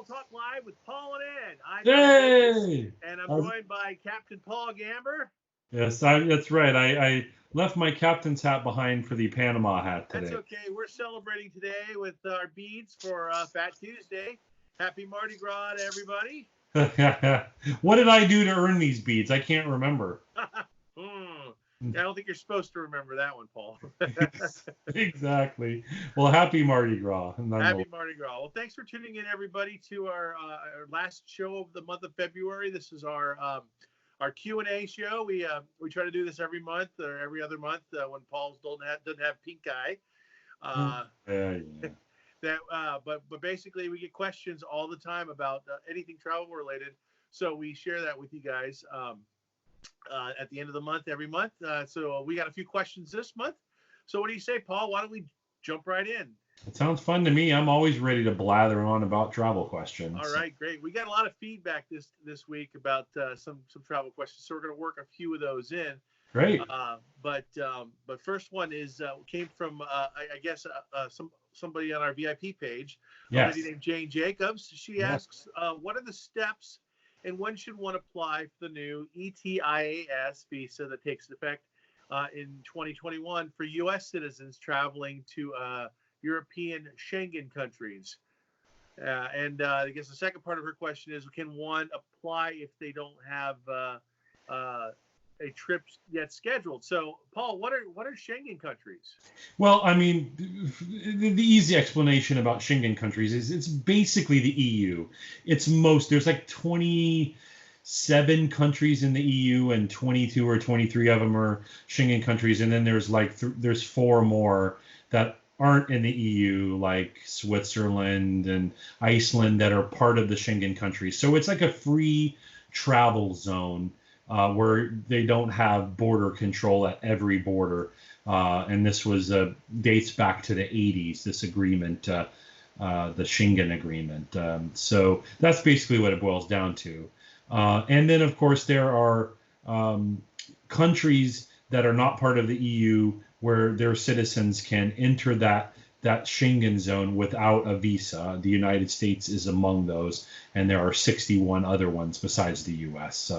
Talk Live with Paul and Ed. I'm Hey! and I'm joined by Captain Paul Gamber. Yes, that's right. I left my captain's hat behind for the Panama hat That's today. okay. We're celebrating today with our beads for Fat Tuesday. Happy Mardi Gras to everybody. What did I do to earn these beads? I can't remember. I don't think you're supposed to remember that one, Paul. Exactly. Well, happy Mardi Gras. Happy Mardi Gras. Well, thanks for tuning in, everybody, to our last show of the month of February. This is our Q&A show. We try to do this every month or every other month when Paul doesn't have pink eye. Yeah. But basically, we get questions all the time about anything travel related. So we share that with you guys at the end of the month, every month. So we got a few questions this month. So what do you say, Paul? Why don't we jump right in? It sounds fun to me. I'm always ready to blather on about travel questions. All right, great. We got a lot of feedback this week about some travel questions, so we're going to work a few of those in. Great. But first one is came from I guess somebody on our VIP page, a lady named Jane Jacobs. She asks, what are the steps and when should one apply for the new ETIAS visa that takes effect in 2021 for U.S. citizens traveling to European Schengen countries? And I guess the second part of her question is, can one apply if they don't have a trip yet scheduled? So, Paul, what are Schengen countries? Well, I mean, the easy explanation about Schengen countries is it's basically the EU. There's like 27 countries in the EU, and 22 or 23 of them are Schengen countries, and then there's there's 4 more that aren't in the EU, like Switzerland and Iceland, that are part of the Schengen countries. So it's like a free travel zone where they don't have border control at every border. And this dates back to the 80s, this agreement, the Schengen agreement. So that's basically what it boils down to. And then, of course, there are countries that are not part of the EU where their citizens can enter that Schengen zone without a visa. The United States is among those, and there are 61 other ones besides the U.S.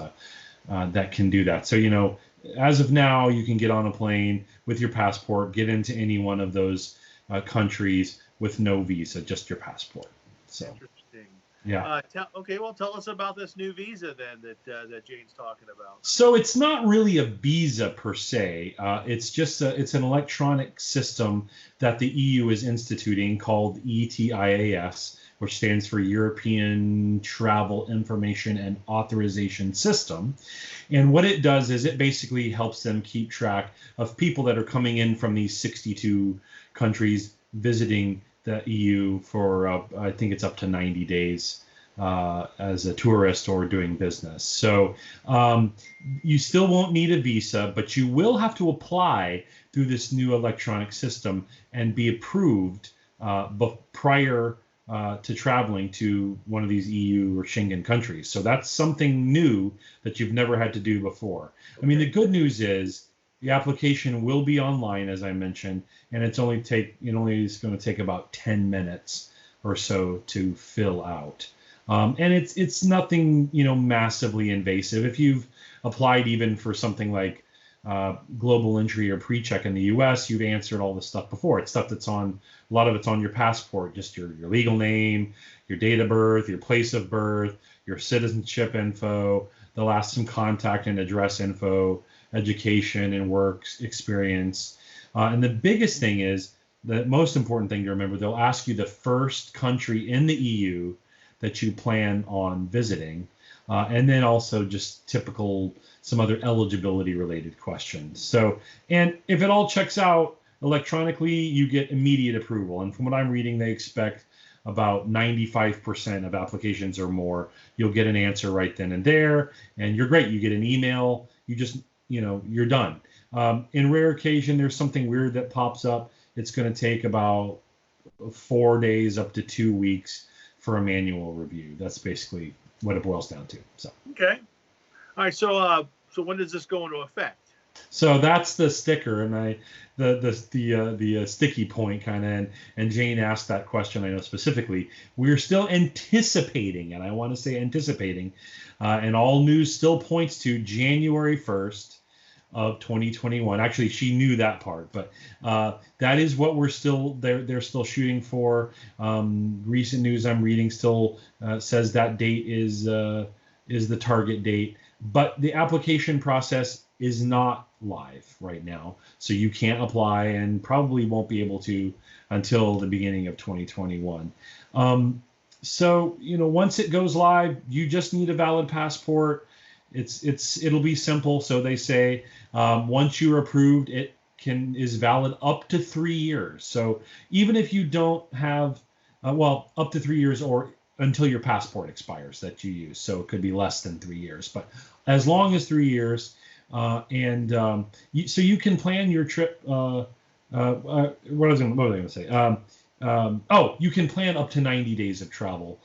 That can do that. So, as of now, you can get on a plane with your passport, get into any one of those countries with no visa, just your passport. So, interesting. Yeah. Tell us about this new visa then that Jane's talking about. So it's not really a visa per se. It's an electronic system that the EU is instituting called ETIAS, which stands for European Travel Information and Authorization System. And what it does is it basically helps them keep track of people that are coming in from these 62 countries visiting the EU for, I think it's up to 90 days as a tourist or doing business. So you still won't need a visa, but you will have to apply through this new electronic system and be approved prior to traveling to one of these EU or Schengen countries. So that's something new that you've never had to do before. Okay. I mean, the good news is the application will be online, as I mentioned, and it's only going to take about 10 minutes or so to fill out. And it's nothing, massively invasive. If you've applied even for something like global entry or pre-check in the U.S., you've answered all this stuff before. It's stuff a lot of it's on your passport, just your legal name, your date of birth, your place of birth, your citizenship info. They'll ask some contact and address info, education and work experience. And the biggest thing is, the most important thing to remember, they'll ask you the first country in the EU that you plan on visiting. And then also just some other eligibility related questions. So, and if it all checks out electronically, you get immediate approval. And from what I'm reading, they expect about 95% of applications or more, you'll get an answer right then and there. And you're great. You get an email. You just, you're done. In rare occasion, there's something weird that pops up. It's going to take about 4 days up to 2 weeks for a manual review. That's basically what it boils down to. So okay, all right. So when does this go into effect? So that's the sticker, and the sticky point kind of, and Jane asked that question. I know specifically. We're still anticipating, and I want to say anticipating, and all news still points to January 1st of 2021. Actually, she knew that part, but that is what they're still shooting for. Recent news I'm reading still says that date is the target date, but the application process is not live right now, so you can't apply and probably won't be able to until the beginning of 2021. So once it goes live, you just need a valid passport. It'll be simple. So they say once you're approved, it is valid up to 3 years. So even if you don't have up to 3 years, or until your passport expires that you use. So it could be less than 3 years, but as long as 3 years. So you can plan your trip. What was I going to say? You can plan up to 90 days of travel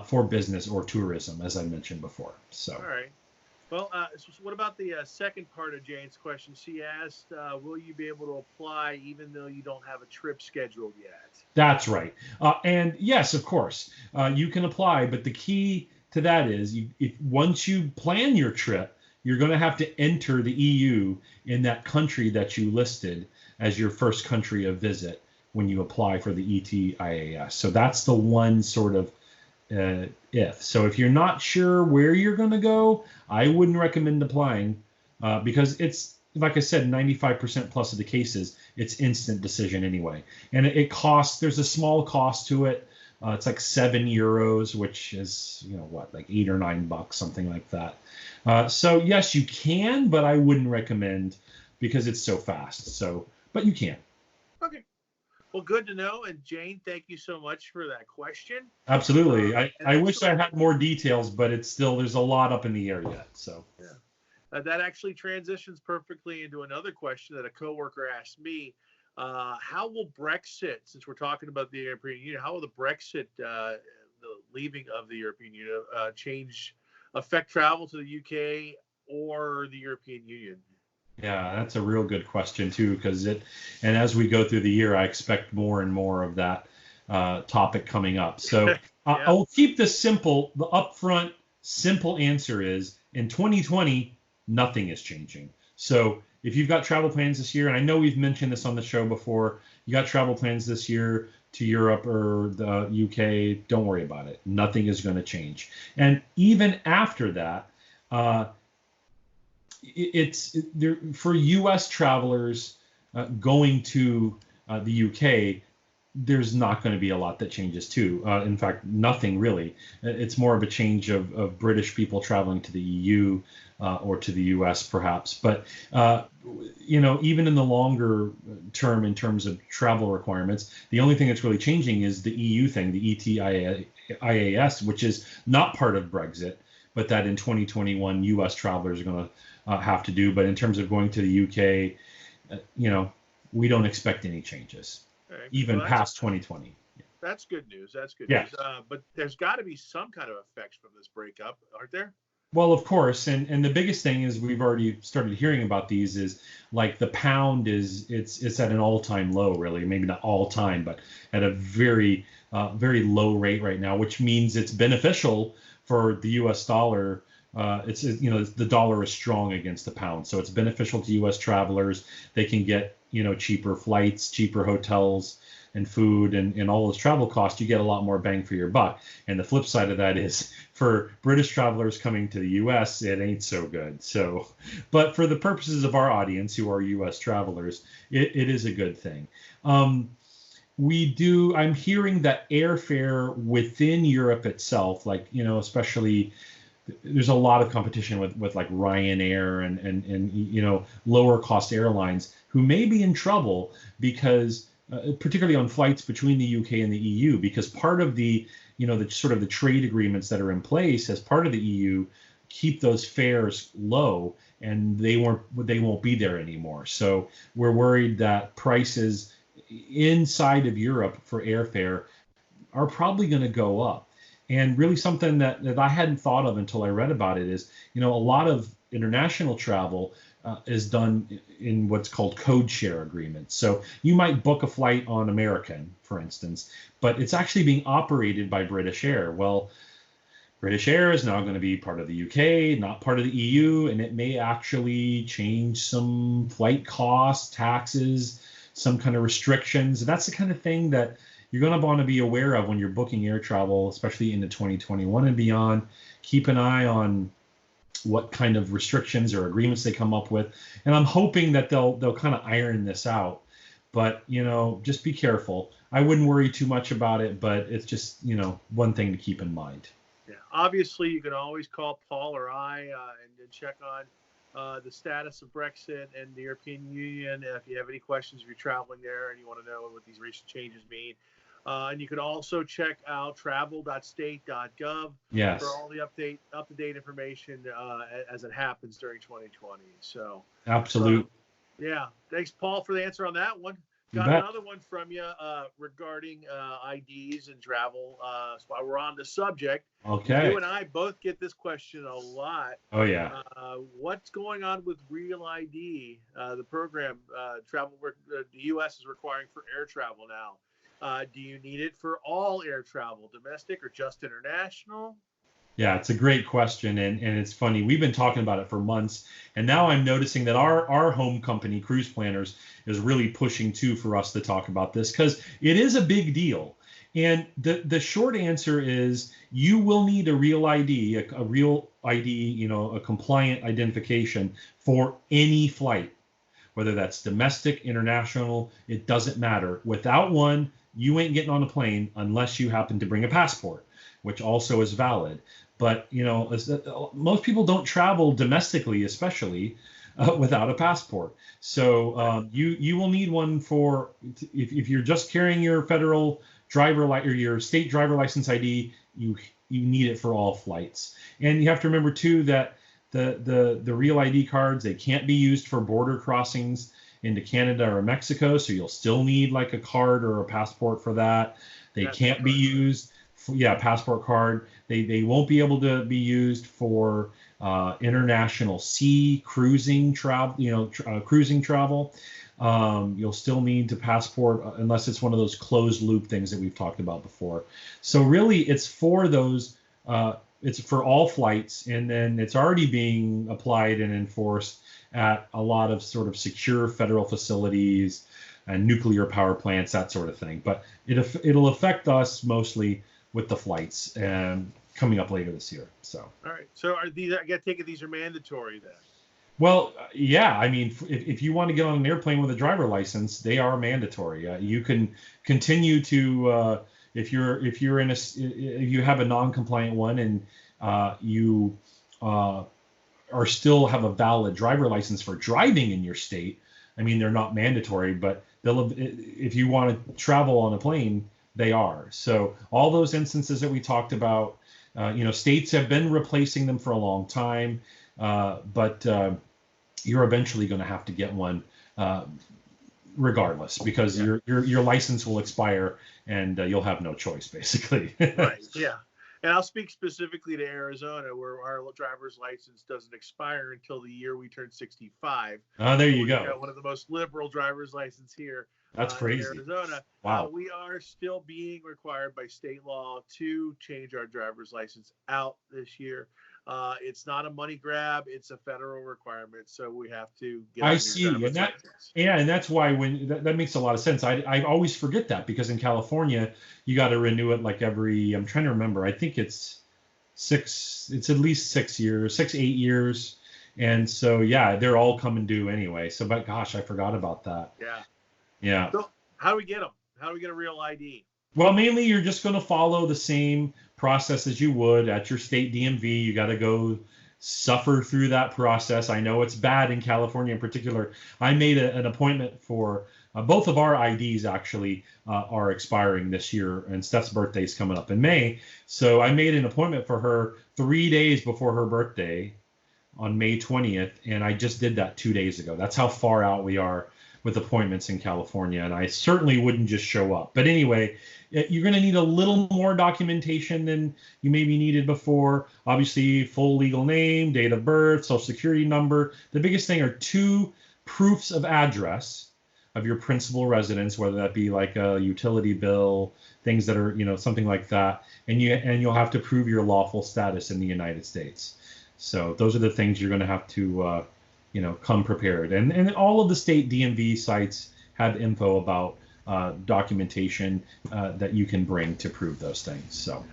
for business or tourism, as I mentioned before. So. All right. Well, so what about the second part of Jane's question? She asked, will you be able to apply even though you don't have a trip scheduled yet? That's right. And yes, of course, you can apply. But the key to that is once you plan your trip, you're going to have to enter the EU in that country that you listed as your first country of visit when you apply for the ETIAS. So that's the one sort of if. So if you're not sure where you're going to go, I wouldn't recommend applying because it's, like I said, 95% plus of the cases, it's instant decision anyway. And it costs, there's a small cost to it. It's like €7, which is, like $8 or $9, something like that. So yes, you can, but I wouldn't recommend because it's so fast. So, but you can. Okay. Well, good to know. And Jane, thank you so much for that question. Absolutely. I wish I had more details, but there's a lot up in the air yet. So yeah, that actually transitions perfectly into another question that a coworker asked me. How will Brexit, since we're talking about the European Union, how will the Brexit, the leaving of the European Union, affect travel to the UK or the European Union? Yeah, that's a real good question too, and as we go through the year, I expect more and more of that topic coming up. So I will keep this simple. The upfront simple answer is in 2020, nothing is changing. So if you've got travel plans this year, and I know we've mentioned this on the show before, you got travel plans this year to Europe or the UK, don't worry about it. Nothing is going to change. And even after that, it's there for U.S. travelers going to the UK. There's not going to be a lot that changes too. In fact, nothing really. It's more of a change of British people traveling to the EU or to the US perhaps. But even in the longer term, in terms of travel requirements, the only thing that's really changing is the EU thing, the ETIAS, which is not part of Brexit, but that in 2021 US travelers are going to have to do. But in terms of going to the UK, we don't expect any changes. Right. Even past 2020. Yeah. That's good news. That's good news. But there's got to be some kind of effects from this breakup, aren't there? Well, of course. And the biggest thing is we've already started hearing about these is like the pound it's at an all-time low, really. Maybe not all time, but at a very, very low rate right now, which means it's beneficial for the U.S. dollar. The dollar is strong against the pound. So it's beneficial to U.S. travelers. They can get cheaper flights, cheaper hotels and food and all those travel costs. You get a lot more bang for your buck. And the flip side of that is for British travelers coming to the U.S., it ain't so good. So, but for the purposes of our audience who are U.S. travelers, it is a good thing. I'm hearing that airfare within Europe itself, like, especially there's a lot of competition with like Ryanair and lower cost airlines who may be in trouble because particularly on flights between the UK and the EU, because part of the the sort of the trade agreements that are in place as part of the EU keep those fares low, and they won't be there anymore. So we're worried that prices inside of Europe for airfare are probably going to go up. And really something that I hadn't thought of until I read about it is, a lot of international travel is done in what's called code share agreements. So you might book a flight on American, for instance, but it's actually being operated by British Air. Well, British Air is now going to be part of the UK, not part of the EU, and it may actually change some flight costs, taxes, some kind of restrictions. And that's the kind of thing that you're going to want to be aware of when you're booking air travel, especially into 2021 and beyond. Keep an eye on what kind of restrictions or agreements they come up with. And I'm hoping that they'll kind of iron this out. But, just be careful. I wouldn't worry too much about it, but it's just, one thing to keep in mind. Yeah, obviously, you can always call Paul or I and check on the status of Brexit and the European Union. If you have any questions, if you're traveling there and you want to know what these recent changes mean. And you can also check out travel.state.gov for all the up-to-date information as it happens during 2020. So absolutely. Yeah. Thanks, Paul, for the answer on that one. Got another one from you regarding IDs and travel. So while we're on the subject, okay. You and I both get this question a lot. Oh, yeah. What's going on with Real ID, the program the U.S. is requiring for air travel now? Do you need it for all air travel, domestic or just international? Yeah, it's a great question, and it's funny. We've been talking about it for months, and now I'm noticing that our home company, Cruise Planners, is really pushing too for us to talk about this because it is a big deal. And the short answer is you will need a real ID, a real ID, a compliant identification for any flight, whether that's domestic, international, it doesn't matter. Without one, you ain't getting on a plane unless you happen to bring a passport, which also is valid. But, most people don't travel domestically, especially without a passport. So you will need one for if you're just carrying your federal driver or your state driver license ID, you need it for all flights. And you have to remember, too, that the Real ID cards, they can't be used for border crossings into Canada or Mexico. So you'll still need like a card or a passport for that. They can't be used. Passport card. They won't be able to be used for international sea cruising travel. Cruising travel. You'll still need to passport unless it's one of those closed loop things that we've talked about before. So really, it's for those. It's for all flights, and then it's already being applied and enforced at a lot of sort of secure federal facilities and nuclear power plants, that sort of thing. But it'll affect us mostly with the flights coming up later this year. So. All right. So are these? I got to take it these are mandatory then. Well, yeah. I mean, if you want to get on an airplane with a driver license, they are mandatory. You can continue to if you have a non-compliant one and you are still have a valid driver license for driving in your state. I mean, they're not mandatory, but if you want to travel on a plane, they are. So all those instances that we talked about, states have been replacing them for a long time, but you're eventually going to have to get one regardless because your license will expire and you'll have no choice, basically. Right. Yeah. And I'll speak specifically to Arizona, where our driver's license doesn't expire until the year we turn 65. Oh, there you go. Got one of the most liberal driver's license here. That's crazy. In Arizona. Wow. We are still being required by state law to change our driver's license out this year. It's not a money grab; it's a federal requirement, so we have to get. I see, and that's why that makes a lot of sense. I always forget that because in California you got to renew it like every. I'm trying to remember. I think it's 6. It's at least 6 years, 8 years, and so they're all coming due anyway. So, but gosh, I forgot about that. Yeah. So how do we get them? How do we get a real ID? Well, mainly you're just going to follow the same process as you would at your state DMV. You got to go suffer through that process. I know it's bad in California in particular. I made an appointment for both of our IDs actually are expiring this year, and Steph's birthday is coming up in May. So I made an appointment for her 3 days before her birthday on May 20th, and I just did that 2 days ago. That's how far out we are with appointments in California, and I certainly wouldn't just show up. But anyway, you're going to need a little more documentation than you maybe needed before. Obviously, full legal name, date of birth, social security number. The biggest thing are 2 proofs of address of your principal residence, whether that be like a utility bill, things that are, something like that. And you'll have to prove your lawful status in the United States. So those are the things you're going to have to, come prepared. And all of the state DMV sites have info about documentation that you can bring to prove those things. So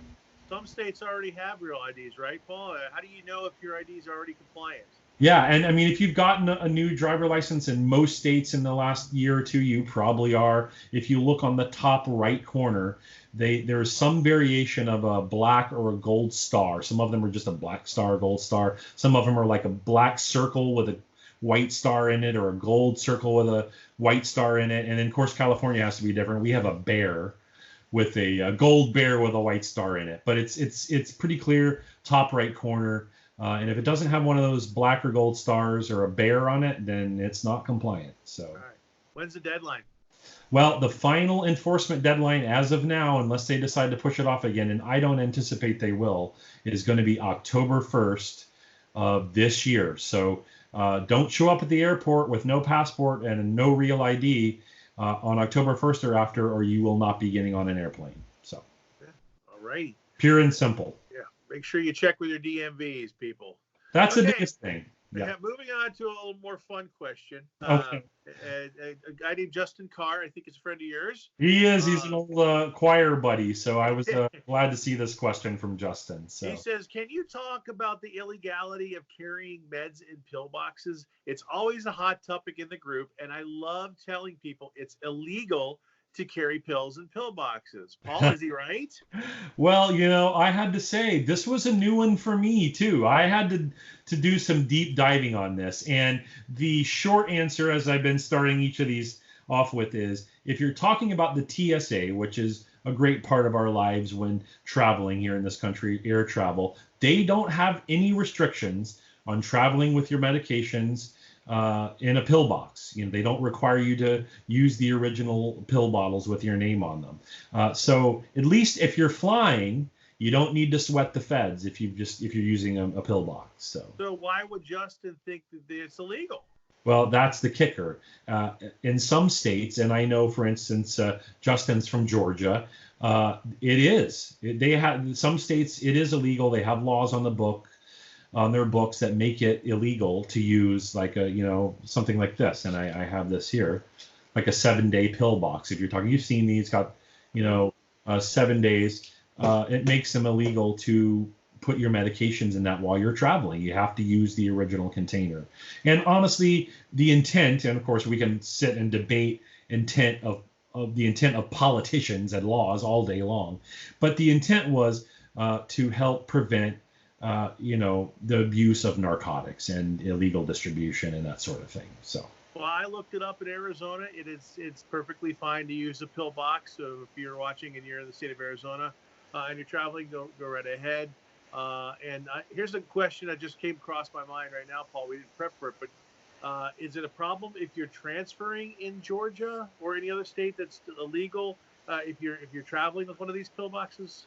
some states already have real IDs, right, Paul? How do you know if your ID is already compliant? Yeah, and I mean, if you've gotten a new driver license in most states in the last year or 2, you probably are. If you look on the top right corner, there's some variation of a black or a gold star. Some of them are just a black star, gold star. Some of them are like a black circle with a white star in it, or a gold circle with a white star in it. And then, of course, California has to be different. We have a bear with a gold bear with a white star in it. But it's pretty clear, top right corner. And if it doesn't have one of those black or gold stars or a bear on it, then it's not compliant. So, all right. When's the deadline? Well, the final enforcement deadline as of now, unless they decide to push it off again, and I don't anticipate they will, is going to be October 1st of this year. So don't show up at the airport with no passport and no real ID on October 1st or after, or you will not be getting on an airplane. So, yeah. All right. Pure and simple. Make sure you check with your DMVs, people. That's the biggest thing. Yeah. Moving on to a little more fun question. Okay. A guy named Justin Carr, I think it's a friend of yours. He is. He's an old choir buddy. So I was glad to see this question from Justin. So he says, can you talk about the illegality of carrying meds in pillboxes? It's always a hot topic in the group, and I love telling people it's illegal to carry pills in pillboxes. Paul, is he right? Well, I had to say, this was a new one for me, too. I had to do some deep diving on this. And the short answer, as I've been starting each of these off with, is if you're talking about the TSA, which is a great part of our lives when traveling here in this country, air travel, they don't have any restrictions on traveling with your medications in a pill box. They don't require you to use the original pill bottles with your name on them. So at least if you're flying, you don't need to sweat the feds if you're using a pill box. So why would Justin think that it's illegal? Well, that's the kicker. In some states, and I know, for instance, Justin's from Georgia, it is. They have some states. It is illegal. They have laws on their books that make it illegal to use like something like this. And I have this here, like a 7-day pill box. If you're talking, you've seen these, got 7 days. It makes them illegal to put your medications in that while you're traveling. You have to use the original container. And honestly, the intent, and of course we can sit and debate intent of the intent of politicians and laws all day long, but the intent was to help prevent the abuse of narcotics and illegal distribution and that sort of thing. So. Well, I looked it up in Arizona. It's perfectly fine to use a pill box. So if you're watching and you're in the state of Arizona and you're traveling, go right ahead. Here's a question that just came across my mind right now, Paul. We didn't prep for it, but is it a problem if you're transferring in Georgia or any other state that's illegal? If you're traveling with one of these pill boxes?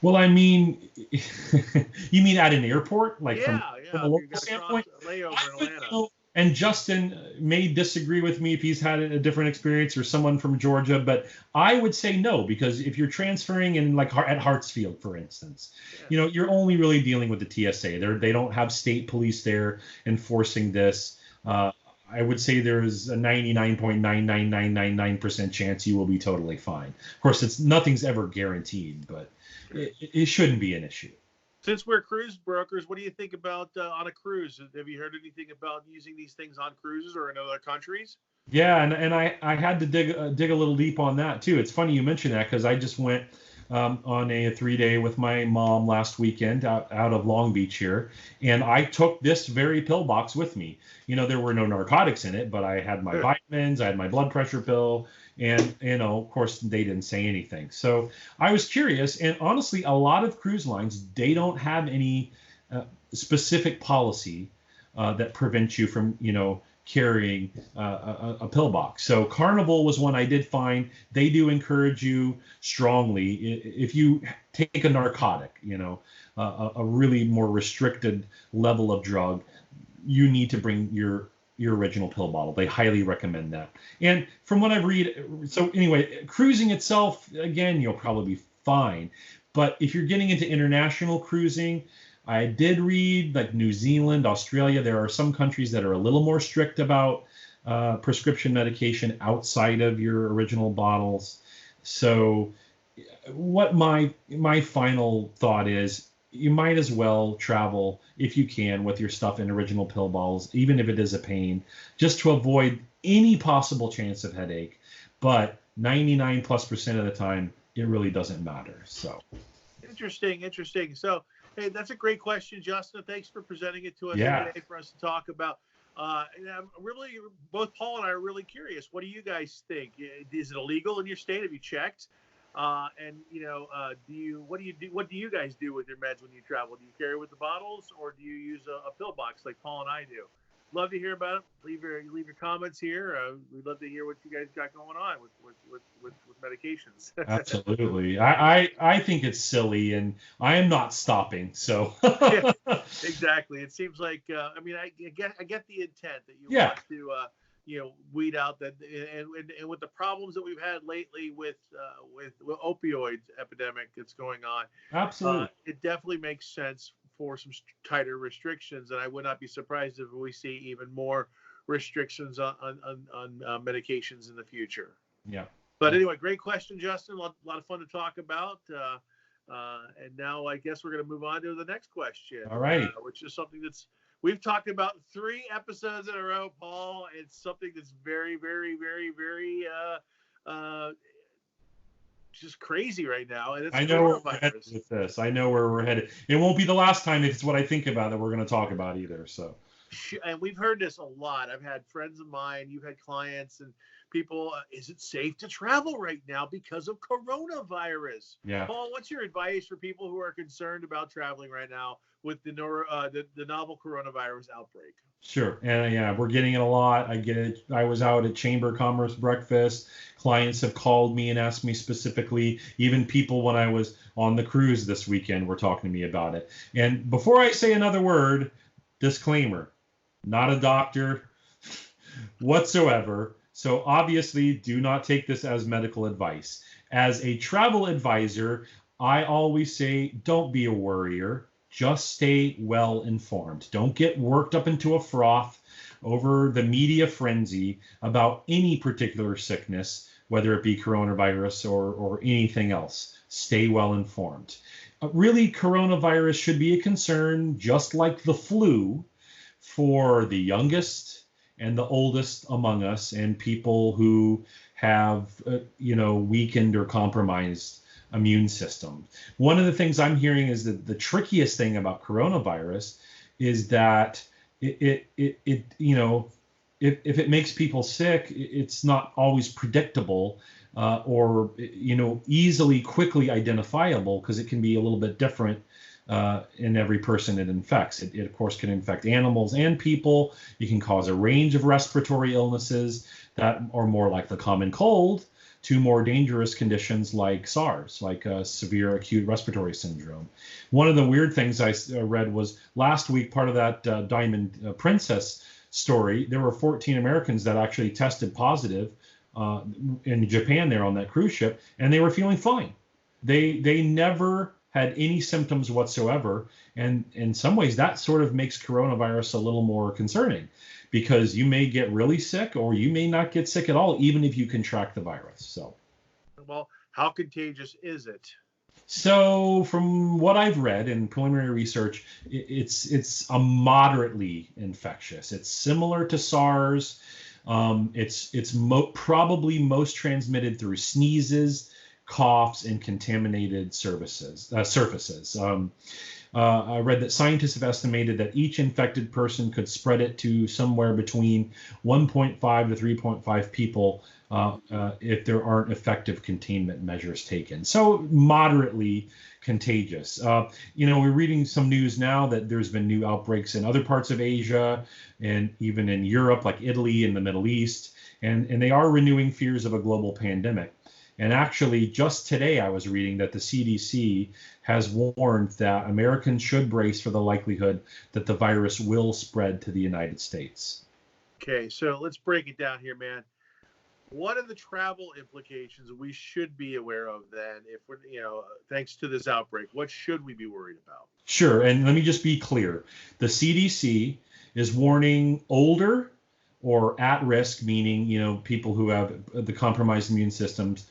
Well, I mean, you mean at an airport, like from a local standpoint? Layover in Atlanta. And Justin may disagree with me if he's had a different experience, or someone from Georgia, but I would say no, because if you're transferring in, like at Hartsfield, for instance, you're only really dealing with the TSA. They don't have state police there enforcing this. I would say there's a 99.99999% chance you will be totally fine. Of course, nothing's ever guaranteed, but it shouldn't be an issue. Since we're cruise brokers, what do you think about on a cruise? Have you heard anything about using these things on cruises or in other countries? Yeah, and I had to dig a little deep on that too. It's funny you mention that, because I just went on a 3-day with my mom last weekend out of Long Beach here, and I took this very pill box with me. There were no narcotics in it, but I had my vitamins, I had my blood pressure pill, and of course they didn't say anything. So I was curious, and honestly, a lot of cruise lines, they don't have any specific policy that prevents you from carrying a pillbox. So Carnival was one I did find. They do encourage you strongly, if you take a narcotic, a really more restricted level of drug, you need to bring your original pill bottle. They highly recommend that. And from what I've read, so anyway, cruising itself, again, you'll probably be fine. But if you're getting into international cruising, I did read like New Zealand, Australia, there are some countries that are a little more strict about prescription medication outside of your original bottles. So what my final thought is, you might as well travel if you can with your stuff in original pill bottles, even if it is a pain, just to avoid any possible chance of headache. But 99+% of the time, it really doesn't matter. So interesting. So, hey, that's a great question, Justin. Thanks for presenting it to us today for us to talk about. And I'm really, both Paul and I are really curious. What do you guys think? Is it illegal in your state? Have you checked? And what do you guys do with your meds when you travel? Do you carry with the bottles, or do you use a pill box like Paul and I do? Love to hear about it. Leave your comments here. We'd love to hear what you guys got going on with medications. Absolutely. I think it's silly, and I am not stopping. So yeah, exactly. It seems like I get the intent that you want to weed out that, and with the problems that we've had lately with opioid epidemic that's going on. Absolutely. It definitely makes sense for some tighter restrictions, and I would not be surprised if we see even more restrictions on medications in the future. Yeah. But anyway, great question, Justin. A lot of fun to talk about. And now I guess we're going to move on to the next question. All right. Which is something we've talked about 3 episodes in a row, Paul. It's something that's very, very, very, very just crazy right now, and it's I know where we're headed with this. I know where we're headed. It won't be the last time it's what I think about that we're going to talk about either. So, and we've heard this a lot. I've had friends of mine, you've had clients and people. Is it safe to travel right now because of coronavirus? Yeah. Paul, what's your advice for people who are concerned about traveling right now with the novel coronavirus outbreak? Sure. And we're getting it a lot. I get it. I was out at Chamber of Commerce breakfast. Clients have called me and asked me specifically, even people when I was on the cruise this weekend were talking to me about it. And before I say another word, disclaimer, not a doctor whatsoever. So obviously do not take this as medical advice. As a travel advisor, I always say, don't be a worrier. Just stay well informed. Don't get worked up into a froth over the media frenzy about any particular sickness, whether it be coronavirus or anything else. Stay well informed. Really, coronavirus should be a concern, just like the flu, for the youngest and the oldest among us, and people who have, weakened or compromised immune system. One of the things I'm hearing is that the trickiest thing about coronavirus is that if it makes people sick, it's not always predictable or easily, quickly identifiable, because it can be a little bit different in every person it infects. It of course can infect animals and people. It can cause a range of respiratory illnesses that are more like the common cold, to more dangerous conditions like SARS, like severe acute respiratory syndrome. One of the weird things I read was last week, part of that Diamond Princess story, there were 14 Americans that actually tested positive in Japan there on that cruise ship, and they were feeling fine. They never had any symptoms whatsoever. And in some ways, that sort of makes coronavirus a little more concerning, because you may get really sick or you may not get sick at all, even if you contract the virus. So, well, how contagious is it? So from what I've read in preliminary research, it's a moderately infectious. It's similar to SARS. It's probably most transmitted through sneezes, coughs, and contaminated surfaces. I read that scientists have estimated that each infected person could spread it to somewhere between 1.5 to 3.5 people if there aren't effective containment measures taken. So moderately contagious. We're reading some news now that there's been new outbreaks in other parts of Asia and even in Europe, like Italy and the Middle East, and they are renewing fears of a global pandemic. And actually, just today, I was reading that the CDC has warned that Americans should brace for the likelihood that the virus will spread to the United States. Okay, so let's break it down here, man. What are the travel implications we should be aware of then, if we're, thanks to this outbreak? What should we be worried about? Sure, and let me just be clear. The CDC is warning older or at risk, meaning people who have the compromised immune systems,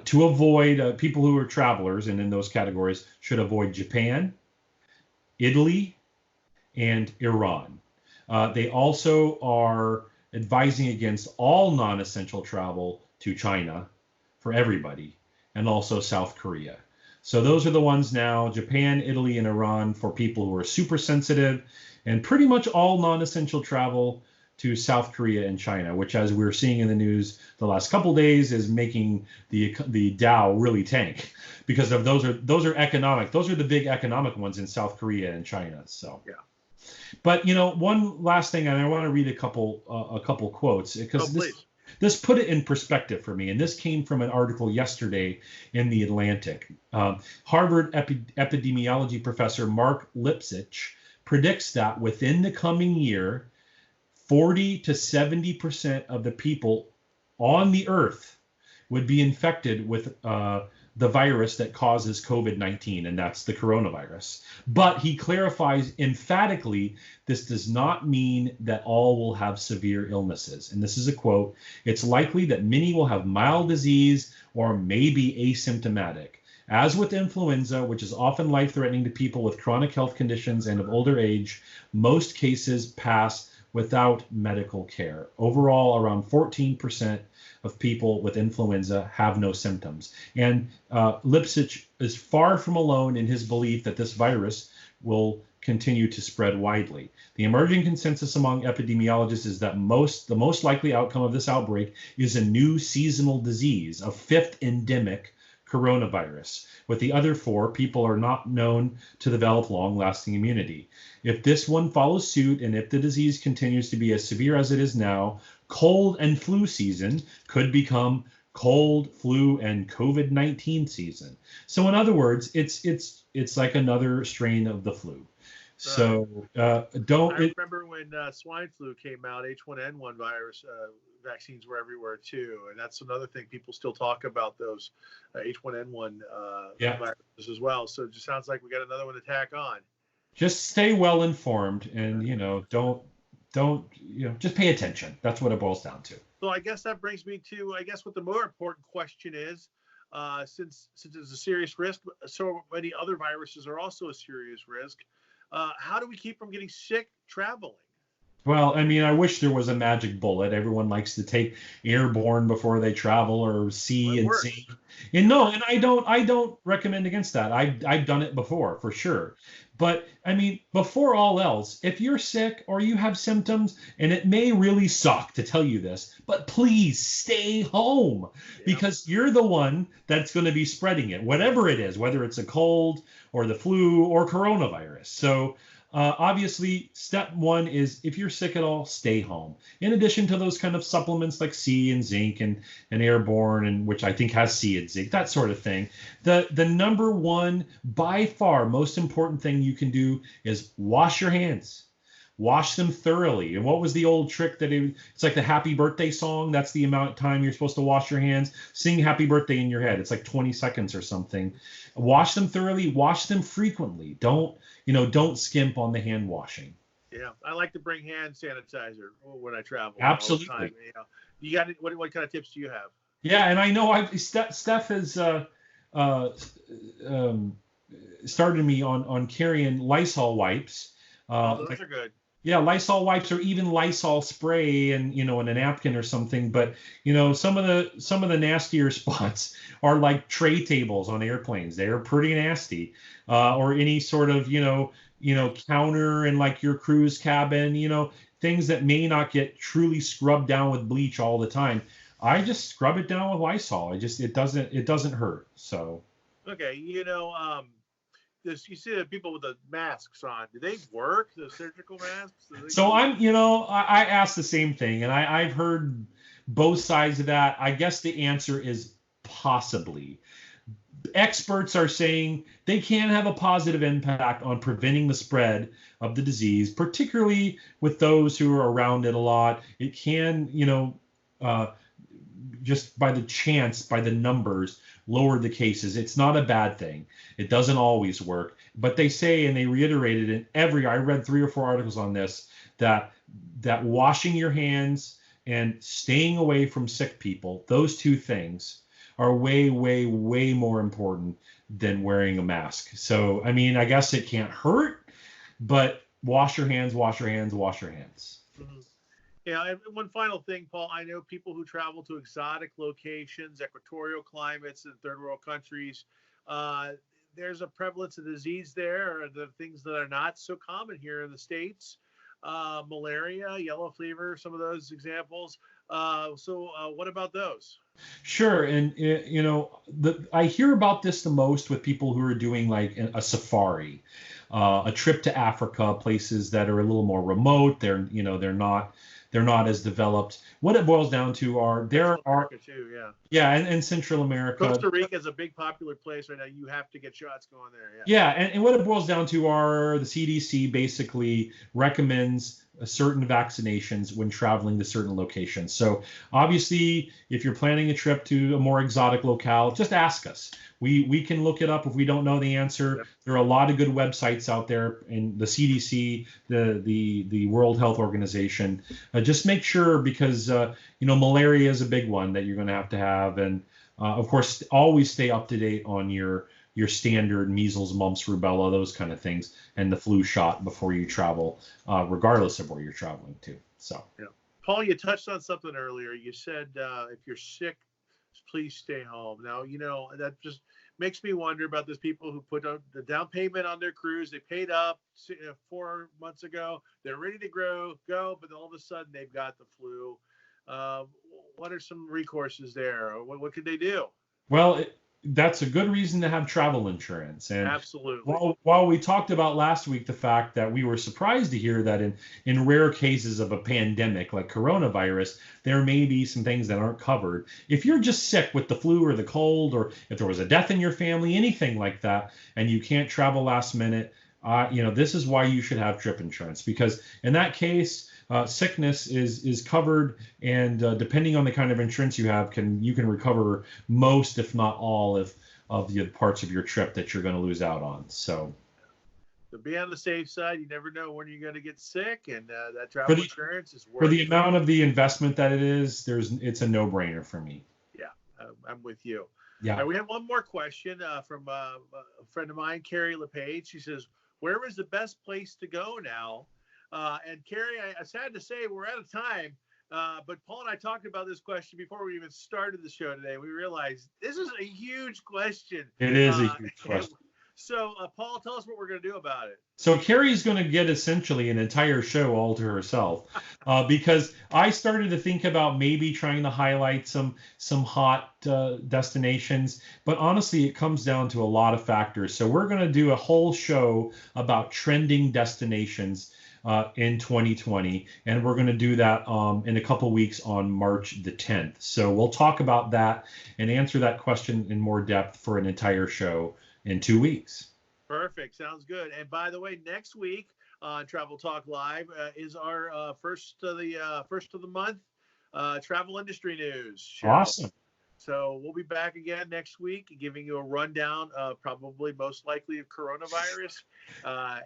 to avoid people who are travelers, and in those categories should avoid Japan, Italy, and Iran. They also are advising against all non-essential travel to China for everybody, and also South Korea. So those are the ones now: Japan, Italy, and Iran for people who are super sensitive, and pretty much all non-essential travel to South Korea and China, which, as we're seeing in the news the last couple of days, is making the Dow really tank, because of those are economic. Those are the big economic ones in South Korea and China. So yeah. But one last thing, and I want to read a couple quotes, because this put it in perspective for me, and this came from an article yesterday in The Atlantic. Harvard epidemiology professor Mark Lipsitch predicts that within the coming year, 40 to 70% of the people on the earth would be infected with the virus that causes COVID-19, and that's the coronavirus. But he clarifies emphatically, this does not mean that all will have severe illnesses. And this is a quote: "It's likely that many will have mild disease or maybe asymptomatic. As with influenza, which is often life-threatening to people with chronic health conditions and of older age, most cases pass without medical care. Overall, around 14% of people with influenza have no symptoms." And Lipsitch is far from alone in his belief that this virus will continue to spread widely. The emerging consensus among epidemiologists is that the most likely outcome of this outbreak is a new seasonal disease, a fifth endemic coronavirus. With the other four, people are not known to develop long-lasting immunity. If this one follows suit, and if the disease continues to be as severe as it is now, cold and flu season could become cold, flu, and COVID-19 season. So in other words, it's like another strain of the flu. So I remember when swine flu came out, H1N1 virus vaccines were everywhere too, and that's another thing people still talk about, those H1N1 viruses as well. So it just sounds like we got another one to tack on. Just stay well informed, and don't just pay attention. That's what it boils down to. So I guess that brings me to what the more important question is, since it's a serious risk, so many other viruses are also a serious risk. How do we keep from getting sick traveling? Well, I mean, I wish there was a magic bullet. Everyone likes to take airborne before they travel, or sea and sea. And I don't recommend against that. I've done it before, for sure. But I mean, before all else, if you're sick or you have symptoms, and it may really suck to tell you this, but please stay home, because you're the one that's going to be spreading it, whatever it is, whether it's a cold or the flu or coronavirus. So obviously, step one is, if you're sick at all, stay home. In addition to those kind of supplements like C and zinc and airborne, and which I think has C and zinc, that sort of thing. The number one, by far, most important thing you can do is wash your hands. Wash them thoroughly. And what was the old trick that it's like the happy birthday song? That's the amount of time you're supposed to wash your hands. Sing happy birthday in your head. It's like 20 seconds or something. Wash them thoroughly. Wash them frequently. Don't skimp on the hand washing. Yeah, I like to bring hand sanitizer when I travel. Absolutely. All the time. You got what kind of tips do you have? Yeah, and I know Steph has started me on carrying Lysol wipes. Those are good. Yeah, Lysol wipes or even Lysol spray and in a napkin or something. But some of the nastier spots are like tray tables on airplanes. They are pretty nasty. Or any sort of counter in like your cruise cabin. Things that may not get truly scrubbed down with bleach all the time. I just scrub it down with Lysol. It doesn't hurt. So. Okay, you see the people with the masks on. Do they work? The surgical masks? So I asked the same thing, and I've heard both sides of that. I guess the answer is possibly. Experts are saying they can have a positive impact on preventing the spread of the disease, particularly with those who are around it a lot. It can, uh, just by the numbers, lower the cases. It's not a bad thing. It doesn't always work, but they say, and they reiterated in I read 3 or 4 articles on this, that washing your hands and staying away from sick people, those two things are way, way, way more important than wearing a mask. So, I mean, I guess it can't hurt, but wash your hands, wash your hands, wash your hands. Mm-hmm. Yeah, and one final thing, Paul. I know people who travel to exotic locations, equatorial climates in third world countries. There's a prevalence of disease there, or the things that are not so common here in the States. Malaria, yellow fever, some of those examples. So what about those? Sure, and I hear about this the most with people who are doing like a safari, a trip to Africa, places that are a little more remote. They're not as developed. What it boils down to are Central America too, yeah. Yeah, and Central America. Costa Rica is a big popular place right now. You have to get shots going there. Yeah, and what it boils down to are the CDC basically recommends certain vaccinations when traveling to certain locations. So obviously, if you're planning a trip to a more exotic locale, just ask us. We can look it up if we don't know the answer. Yep. There are a lot of good websites out there, in the CDC, the World Health Organization. Just make sure, because malaria is a big one that you're going to have, and of course, always stay up to date on your standard measles, mumps, rubella, those kind of things, and the flu shot before you travel, regardless of where you're traveling to. So, yeah. Paul, you touched on something earlier. You said if you're sick, please stay home. Now, that just makes me wonder about those people who put the down payment on their cruise. They paid up 4 months ago. They're ready to go, but all of a sudden they've got the flu. What are some recourses there? What could they do? Well, that's a good reason to have travel insurance. And absolutely. While we talked about last week the fact that we were surprised to hear that in rare cases of a pandemic like coronavirus, there may be some things that aren't covered. If you're just sick with the flu or the cold, or if there was a death in your family, anything like that, and you can't travel last minute, this is why you should have trip insurance, because in that case, sickness is covered, and depending on the kind of insurance you have, you can recover most, if not all, of the parts of your trip that you're going to lose out on. So be on the safe side. You never know when you're going to get sick, and that travel insurance is worth for the amount of the investment that it is. It's a no-brainer for me. Yeah, I'm with you. Yeah. We have one more question from a friend of mine, Carrie LePage. She says, "Where is the best place to go now?" And Carrie, I sad to say we're out of time, but Paul and I talked about this question before we even started the show today. We realized this is a huge question. It is a huge question. So, Paul, tell us what we're going to do about it. So Carrie's going to get essentially an entire show all to herself, because I started to think about maybe trying to highlight some hot destinations, but honestly, it comes down to a lot of factors. So we're going to do a whole show about trending destinations in 2020, and we're going to do that in a couple weeks on March the 10th. So we'll talk about that and answer that question in more depth for an entire show in 2 weeks. Perfect. Sounds good. And by the way, next week on Travel Talk Live is our first of the month travel industry news show. Awesome. So we'll be back again next week, giving you a rundown of probably most likely of coronavirus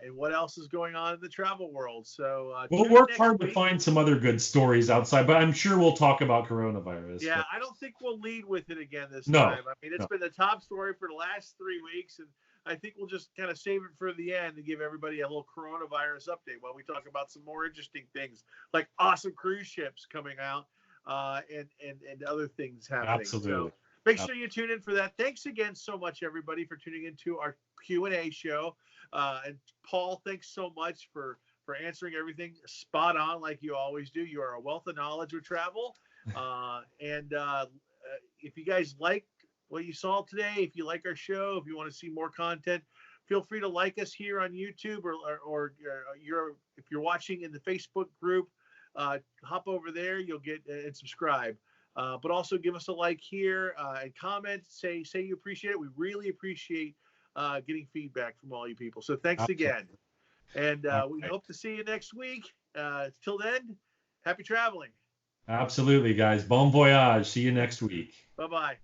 and what else is going on in the travel world. So we'll work hard to find some other good stories outside, but I'm sure we'll talk about coronavirus. Yeah, but I don't think we'll lead with it again this time. I mean, it's been the top story for the last 3 weeks, and I think we'll just kind of save it for the end and give everybody a little coronavirus update while we talk about some more interesting things like awesome cruise ships coming out and other things happening. Absolutely. So make sure you tune in for that. Thanks again so much, everybody, for tuning into our Q&A show. And Paul, thanks so much for answering everything spot on like you always do. You are a wealth of knowledge with travel. If you guys like what you saw today, if you like our show, if you want to see more content, feel free to like us here on YouTube or if you're watching in the Facebook group, hop over there. You'll get and subscribe. But also give us a like here and comment. Say you appreciate it. We really appreciate getting feedback from all you people. So thanks again. And we hope to see you next week. Till then, happy traveling. Absolutely, guys. Bon voyage. See you next week. Bye-bye.